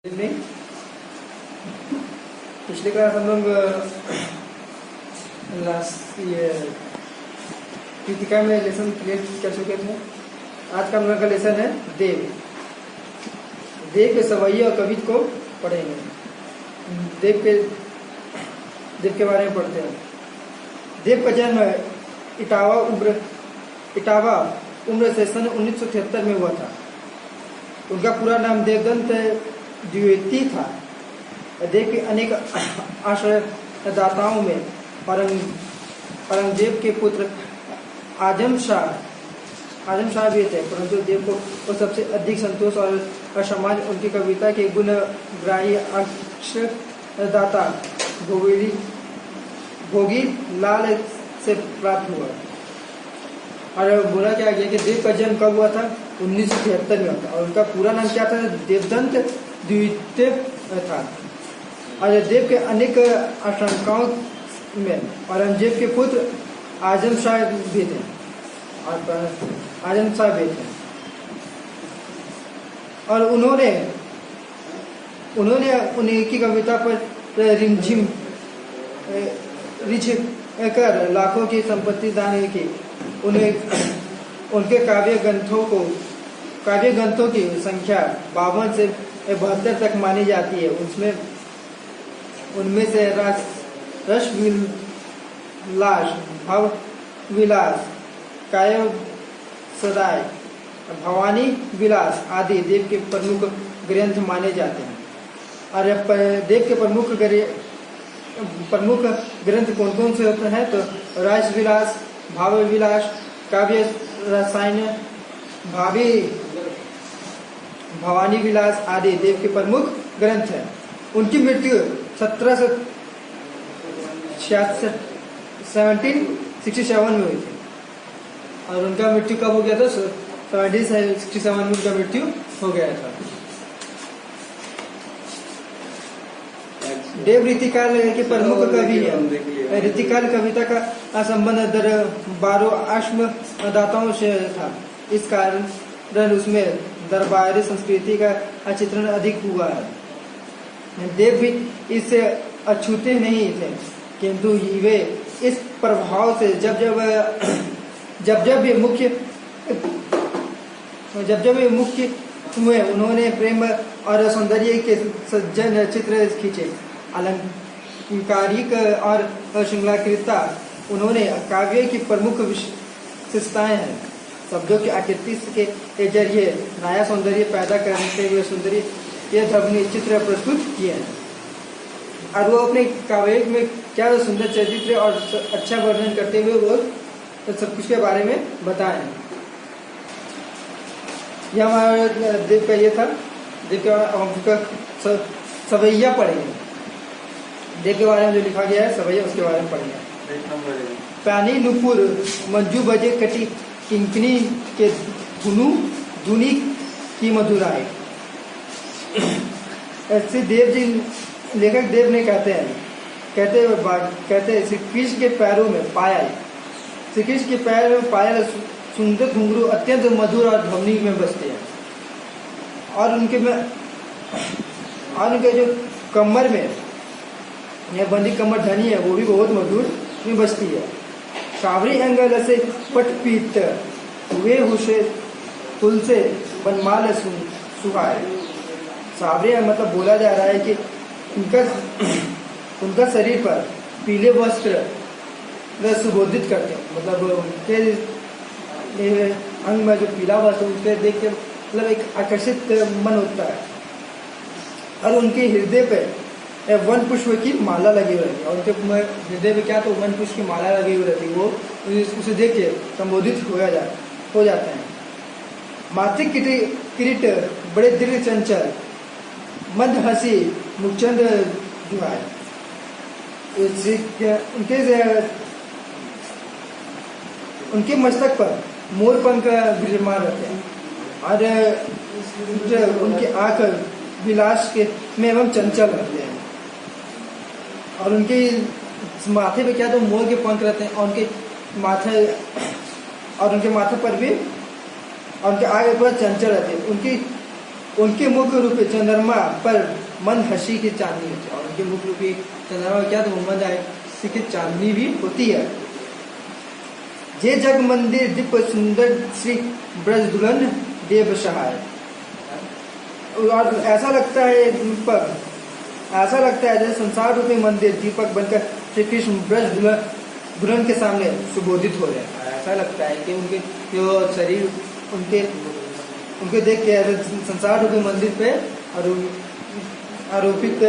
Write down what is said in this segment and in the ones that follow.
नहीं, पिछले क्लास हम लोग ये कृतिका में लेसन क्लियर कर चुके थे। आज का हम लोग का लेसन है देव। देव के सवैया और कवित को पढ़ेंगे। देव के बारे में पढ़ते हैं। देव का जन्म इटावा उम्र से सन 1973 में हुआ था। उनका पूरा नाम देवदत्त द्विवेदी था। देव के अनेक आश्रयदाताओं में औरंगजेब के पुत्र आजम शाह भी थे, परंतु देव को सबसे अधिक संतोष और समाज उनकी कविता के गुणग्राही अक्षरदाता भोगी लाल से प्राप्त हुआ। और बोला क्या गया कि देव का जन्म कब हुआ था? 1973 में हुआ था। और उनका पूरा नाम क्या था? देवदत्त द्विवेदी था। और देव के अनेक आशंकाओं में औरंगजेब के पुत्र आजम शाह भी थे। और उन्होंने उन्हीं की कविता पर रिमझिम कर लाखों की संपत्ति दान की। उनके काव्य ग्रंथों की संख्या 52 से 72 तक मानी जाती है। उनमें से रस विलास, भाव विलास, काव्य सदाय, भवानी विलास आदि देव के प्रमुख ग्रंथ माने जाते हैं। और देव के प्रमुख ग्रंथ कौन कौन से होते हैं? तो रस विलास, भाव विलास, काव्य रसायन, भवानी विलास आदि देव के प्रमुख ग्रंथ हैं। उनकी मृत्यु 1767 में हुई थी। और उनका मृत्यु कब हो गया था? 1767 में उनका मृत्यु हो गया था। देव रीतिकाल के प्रमुख कवि है। रीतिकाल कविता का संबंध 12 आश्रमदाताओं से था। इस कारण उसमें दरबारी संस्कृति का चित्रण अधिक हुआ है। देव भी इससे अछूते नहीं थे, किंतु वे इस प्रभाव से जब ये मुख्य हुए, उन्होंने प्रेम और सौंदर्य के सज्जन चित्र खींचे। अलंकारिक और श्रृंगारिकता उन्होंने काव्य की प्रमुख विशेषताएं हैं। शब्दों की आकृति के जरिए नया सौंदर्य पैदा करते हुए सुंदरी ये ध्वनि चित्र प्रस्तुत किए हैं। और वो अपने काव्य में क्या सुंदर चरित्र और अच्छा वर्णन करते हुए वो सब कुछ के बारे में बताएं। यह हमारा देव का ये था। देव के हम सवैया पढ़ेंगे। देव के बारे में जो लिखा गया है सवैया, उसके बारे में पढ़ेंगे। पानी नुपुर मंजू बजे कटी किंकनी के धुनी की मधुराई। ऐसे देव जी, लेखक देव ने कहते श्री कृष्ण के पैरों में पायल, श्री कृष्ण के पैर में पायल सुंदर घुंघरू अत्यंत मधुर और ध्वनि में बजते हैं। और उनके जो कमर में यह बंदी कमर धनी है, वो भी बहुत मधुर में बजती है। सावरी अंगल से पटपीत हुए हुए फूल से बनमाल सुहाए। सावरी मतलब बोला जा रहा है कि उनका शरीर पर पीले वस्त्र सुबोधित करते हैं। मतलब उनके अंग में जो पीला वस्त्र, उसके देख के मतलब एक आकर्षित मन होता है। और उनके हृदय पे वन पुष्प की माला लगी हुई रहती है। और उनके हृदय पे क्या तो वन पुष्प की माला लगी हुई रहती है। वो उसे देख के संबोधित हो जाते हैं। माथे किरीट बड़े दृढ़ चंचल मंद हंसी मुखचंद जुहाय। उनके मस्तक पर मोर पंख विराजमान रहते हैं। और उनकी आंख विलास के में एवं चंचल रहते हैं। और उनके माथे पे क्या तो मोर के पंख रहते हैं। और उनके माथे पर भी, और उनके आगे पर चंचल रहते हैं। उनके मुख्य रूप चंद्रमा पर मन हंसी की चांदनी होती है। और उनके मुख्य रूपी चंद्रमा क्या तो मन हंसी की चांदनी भी होती है। जे जग मंदिर दीप सुंदर श्री ब्रज दुल्हन देव सहाय। और ऐसा लगता है दीपक, ऐसा लगता है जैसे संसार रूपी मंदिर दीपक बनकर श्री कृष्ण ब्रज दुल्हन के सामने सुबोधित हो रहे हैं। ऐसा लगता है कि उनके जो शरीर उनके देख के ऐसे संसार रूपी मंदिर पे आरोपित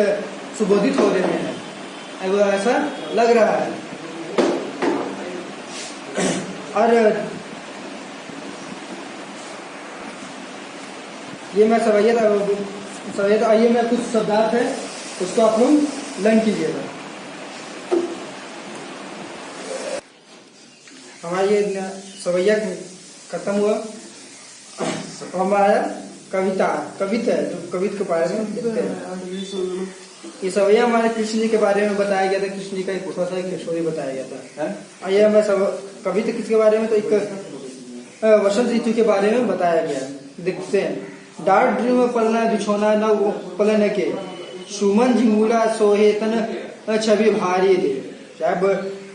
सुबोधित हो रहे हैं, वो ऐसा लग रहा है। और ये मैं सवैया था। आइए मैं कुछ शब्दार्थ है उसको आप लोग लर्न कीजिएगा। हमारा ये सवैया खत्म हुआ। हमारा कविता जो कविता के बारे में देखते हैं। ये सवैया हमारे कृष्ण जी के बारे में बताया गया था। कृष्ण जी का एक छोटा सा एक स्टोरी बताया गया था। आइए मैं कविता किसके बारे में, तो एक वसंत ऋतु के बारे में बताया गया। देखते हैं। डाढ़ में पलना बिछोना न पलन के, सुमन जी मूला सोहे तन छवि भारी दे। जब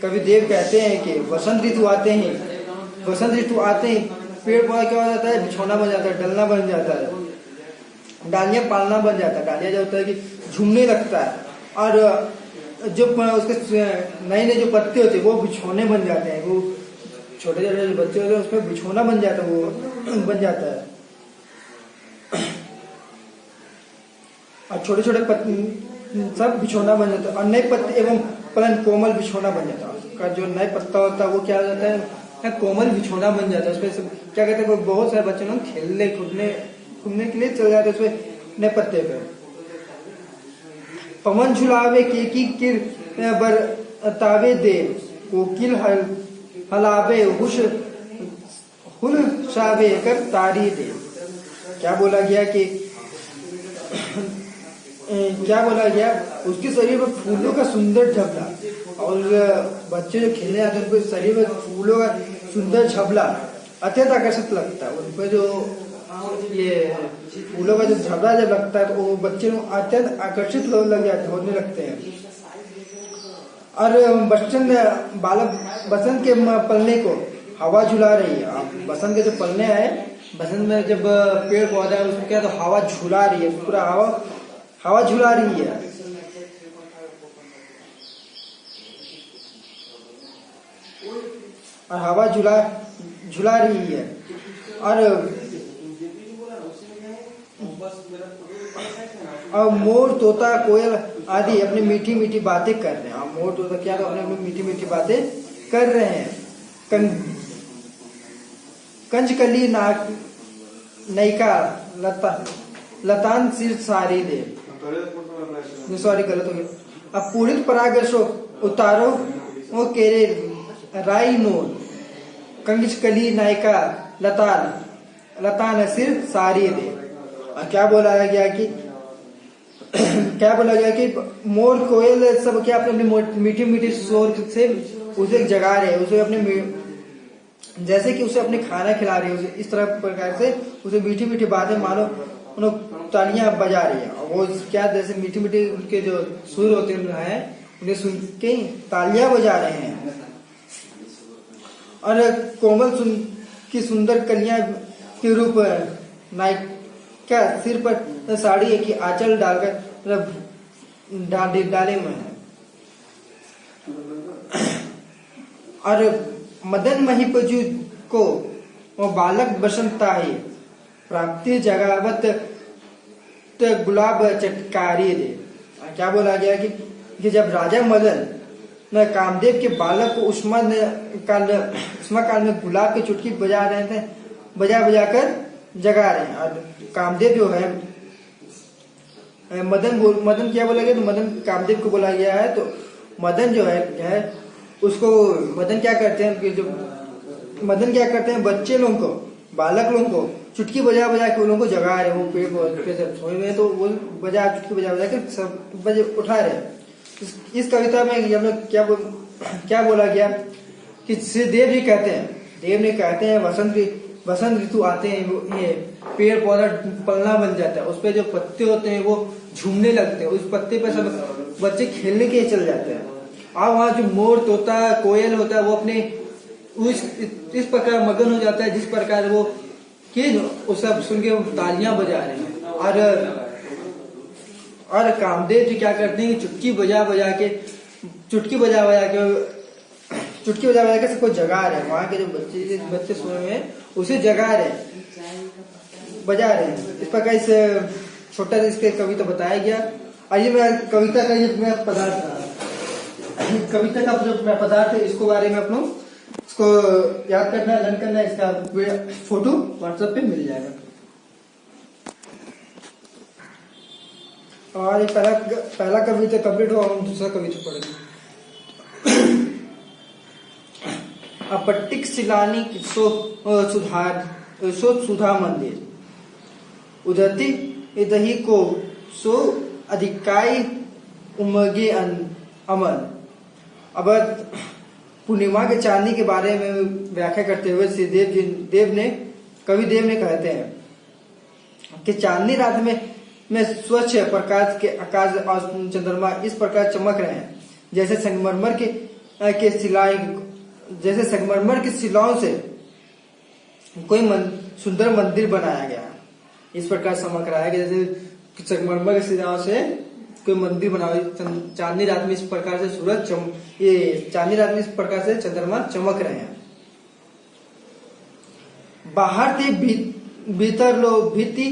कवि देव कहते हैं कि वसंत ऋतु आते ही पेड़ पौधा क्या हो जाता है, बिछोना बन जाता है, डलना बन जाता है, डालियां पालना बन जाता है। डालियां जो होता है कि झूमने लगता है, और जो उसके नए जो पत्ते होते हैं वो बिछोने बन जाते हैं। वो छोटे छोटे जो बच्चे होते हैं उसमें बिछोना बन जाता है, वो बन जाता है। और छोटे छोटे पत्ते सब बिछोना बन जाता है, और नए पत्ते एवं पलन कोमल बिछोना बन जाता है। उसका जो नए पत्ता होता है वो क्या हो जाता है, कोमल बिछोना बन जाता है। उसमें क्या कहते हैं, बहुत सारे बच्चे लोग खेलने घूमने के लिए चले जाते हैं उसमें नए पत्ते पे। पवन झुलावे की किर बरतावे दे, कोकिल हलावे हुल शावे कर तारी दे। क्या बोला गया, उसके शरीर में फूलों का सुंदर झबला। और बच्चे जो खेलने आते हैं उनके शरीर में फूलों का सुंदर झबला अत्यंत आकर्षित लगता है। उन पर जो ये फूलों का जो झबला जब लगता है तो वो बच्चे लोग अत्यंत आकर्षित होने लगते हैं। और बसंत के पलने को हवा झुला रही है। बसंत के जो पलने आए, बसंत में जब पेड़ पौधा है उसमें क्या तो हवा झुला रही है, पूरा हवा झुला रही है। और हवा झुला रही है। और मोर तोता कोयल आदि अपनी मीठी मीठी बातें कर रहे हैं। मोर तोता क्या तो अपनी मीठी मीठी बातें कर रहे हैं। कंजकली नयिका लतान सिर सारी दे, सॉरी गलत हो गया। अब पूरित परागर्शो उतारो वो केरे राई नोर, कंजकली नायिका लतान सिर सारी दे। और क्या बोला गया कि मोर कोयल सब क्या अपने मीठी मीठी शोर से उसे जगा रहे हैं, उसे अपने जैसे कि उसे अपने खाना खिला रही है, उसे इस तरह प्रकार से उसे मीठी मीठी बातें मानो उन्हें तालियां बजा रही है। और वो क्या जैसे मीठी मीठी उनके जो सुर होते हैं उन्हें सुन के तालियां बजा रहे हैं। और कोमल की सुंदर कलियां के रूप नायिका सिर पर साड़ी की आंचल डालकर डाले में है। और मदन महिपजु को वो बालक बसंता ही प्राप्ति जगावत गुलाब चटकारी दे। क्या बोला गया कि जब राजा मदन न कामदेव के बालक को उष्मा काल में गुलाब की चुटकी बजा रहे थे, बजा कर जगा रहे हैं। और कामदेव जो है मदन क्या बोला गया, तो मदन कामदेव को बोला गया है। तो मदन जो है उसको मदन क्या करते हैं बच्चे लोगों को, बालक लोगों को चुटकी बजा के उन लोगों को जगा रहे हैं। वो पेड़ पे सोए हुए तो वो चुटकी बजा के सब बजे उठा रहे हैं। इस कविता में हम लोग क्या बोला गया कि श्री देव जी कहते हैं, वसंत बसंत ऋतु आते हैं वो ये पेड़ पौधा पलना बन जाता है, उस पे जो पत्ते होते हैं वो झूमने लगते हैं, उस पत्ते पे सब बच्चे खेलने के लिए चले जाते हैं। और वहाँ जो मोर तोता कोयल होता है वो अपने इस प्रकार मगन हो जाता है जिस प्रकार वो वो सब सुन के तालियां बजा रहे हैं। और कामदेव जी क्या करते हैं कि चुटकी बजा बजा के सबको जगा रहे हैं। वहाँ के जो बच्चे सोए हुए हैं उसे जगा रहे हैं, बजा रहे हैं। इस प्रकार इस छोटा सा इसके कविता बताया गया। आइए मैं कविता का ये मैं पदार्थ कविता का जो मैं पदार्थ है इसको बारे में अपनों इसको याद करना है, लर्न करना है। इसका फोटो व्हाट्सएप पे मिल जाएगा। और ये पहला कविता कंप्लीट हुआ, हम दूसरा कविता पढ़ेंगे। अपट्टिक शिलानी सुधा मंदिर उदती इदही को सो अधिकाई उमगे अमन। अब पूर्णिमा के चांदनी के बारे में व्याख्या करते हुए श्री कवि देव ने कहते हैं कि चांदनी रात में स्वच्छ प्रकाश के आकाश और चंद्रमा इस प्रकार चमक रहे हैं जैसे संगमरमर के शिलाओं से कोई सुंदर मंदिर बनाया गया। इस प्रकार चमक रहा है कि जैसे संगमरमर के शिलाओं से कोई मंदिर बना। चांदनी रात में इस प्रकार से चांदनी रात में इस प्रकार से चंद्रमा चमक रहे हैं। बाहर थे भीतर लो भीति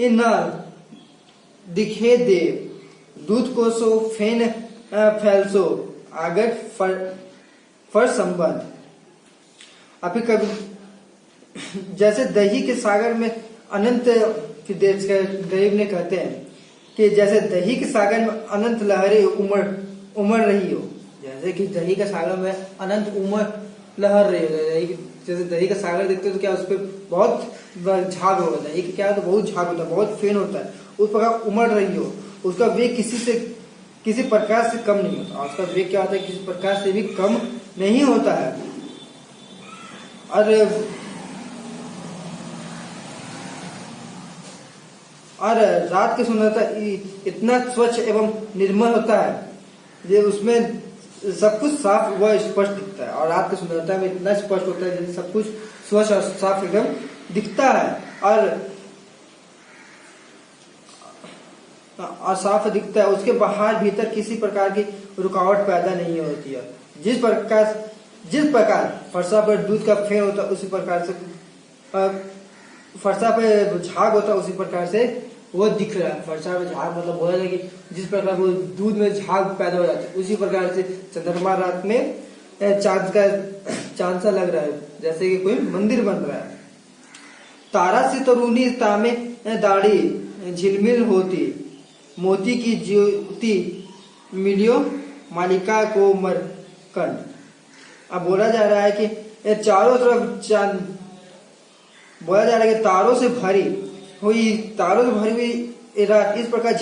न दिखे देव दूध को सो फेन फैलसो आगट फर संबंध। अभी कभी जैसे दही के सागर में अनंत देव ने कहते हैं कि जैसे दही के सागर में अनंत लहरें उमड़ रही हो, जैसे कि दही के सागर में अनंत लहर रही हो। जैसे दही का सागर देखते हो तो क्या उस पर बहुत झाग होता है, दही का क्या तो बहुत झाग होता है, बहुत फेन होता है, उस प्रकार उमड़ रही हो। उसका वेग किसी प्रकार से कम नहीं होता। उसका वेग क्या होता है, किसी प्रकार से भी कम नहीं होता है। और रात की सुंदरता इतना स्वच्छ एवं निर्मल होता है ये उसमें सब कुछ साफ व स्पष्ट दिखता है। और रात की सुंदरता में इतना स्पष्ट होता है जैसे सब कुछ स्वच्छ और साफ एकदम दिखता है और साफ दिखता है। उसके बाहर भीतर किसी प्रकार की रुकावट पैदा नहीं होती है। जिस प्रकार फरसा पर दूध का फेन होता है उसी प्रकार से फरसा पे झाग होता है उसी प्रकार से वो दिख रहा है। फरसा पे झाग मतलब बोला जाए कि जिस प्रकार वो दूध में झाग पैदा हो जाता है उसी प्रकार से चंद्रमा रात में चांद सा लग रहा है जैसे कि कोई मंदिर बन रहा है। तारा से तरुणी तामे दाढ़ी झिलमिल होती मोती की ज्योति मिलियो मालिका को मरकंड। अब बोला जा रहा है कि चारों तरफ चांद बोला जा रहा है कि तारों से भरी हुई रात इस प्रकार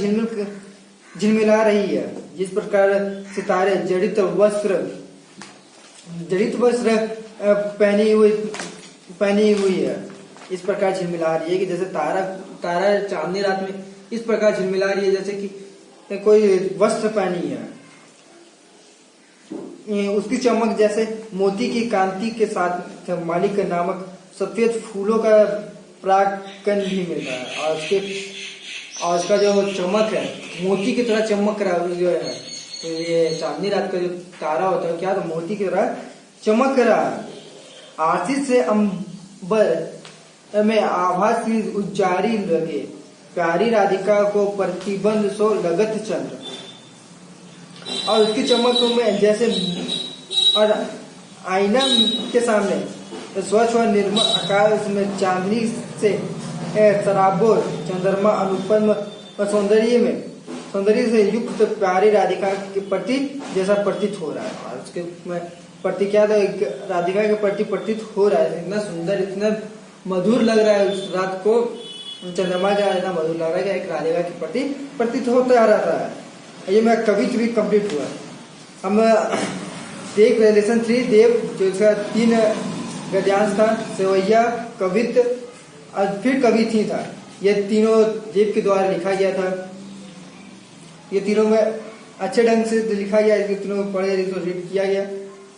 झिलमिला रही है जिस प्रकार सितारे जड़ित वस्त्र पहनी हुई है। इस प्रकार झिलमिला रही है कि जैसे तारा चांदनी रात में इस प्रकार झिलमिला रही है जैसे कि कोई वस्त्र पहनी है। उसकी चमक जैसे मोती की कांति के साथ मालिक नामक सफेद फूलों का प्राकन भी मिल रहा है। और उसका जो चमक है मोती की तरह चमक रहा है जो है। तो ये चांदनी रात का जो तारा होता है क्या तो मोती की तरह चमक रहा है। आशीष से अंबर में आभास की उज्जारी लगे प्यारी राधिका को प्रतिबंध सो लगत चंद्र। और उसकी चमक में जैसे और आईना के सामने स्वच्छ और निर्मल आकाश में चांदनी से सराबोर चंद्रमा अनुपम सौंदर्य से युक्त प्यारी राधिका के प्रति जैसा प्रतीत हो रहा है। और उसके प्रति क्या था राधिका के प्रति प्रतीत हो रहा है। इतना सुंदर इतना मधुर लग रहा है उस रात को चंद्रमा का इतना मधुर लग रहा है कि एक राधिका के प्रति प्रतीत होता रहता है। ये मेरा कविता भी कंप्लीट हुआ। हम देख रहे लेसन 3 देव जो इसका गद्यांश था, सेवैया, कवित्त और फिर कविथी था। ये तीनों देव के द्वारा लिखा गया था। ये तीनों में अच्छे ढंग से लिखा गया, इसके तीनों पढ़े तो रीड किया गया।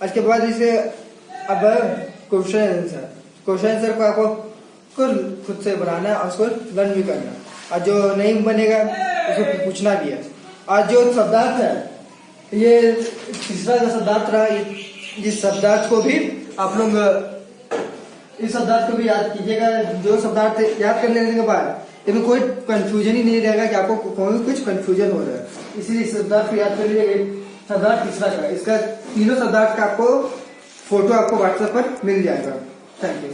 उसके बाद इसे अब क्वेश्चन आंसर को आपको खुद से बनाना है और उसको लर्न भी करना, और जो नहीं बनेगा उसको पूछना भी है। और जो शब्दार्थ है, ये तीसरा जो शब्दार्थ रहा, इस शब्दार्थ को भी आप लोग इस शब्दार्थ को भी याद कीजिएगा। जो शब्दार्थ याद कर लेने के बाद इसमें कोई कंफ्यूजन ही नहीं रहेगा कि आपको कुछ कंफ्यूजन हो रहा है, इसीलिए इस शब्दार्थ को याद कर लीजिएगा। शब्दार्थ तीसरा का, इसका तीनों शब्दार्थ का आपको फोटो आपको व्हाट्सएप पर मिल जाएगा। Thank you.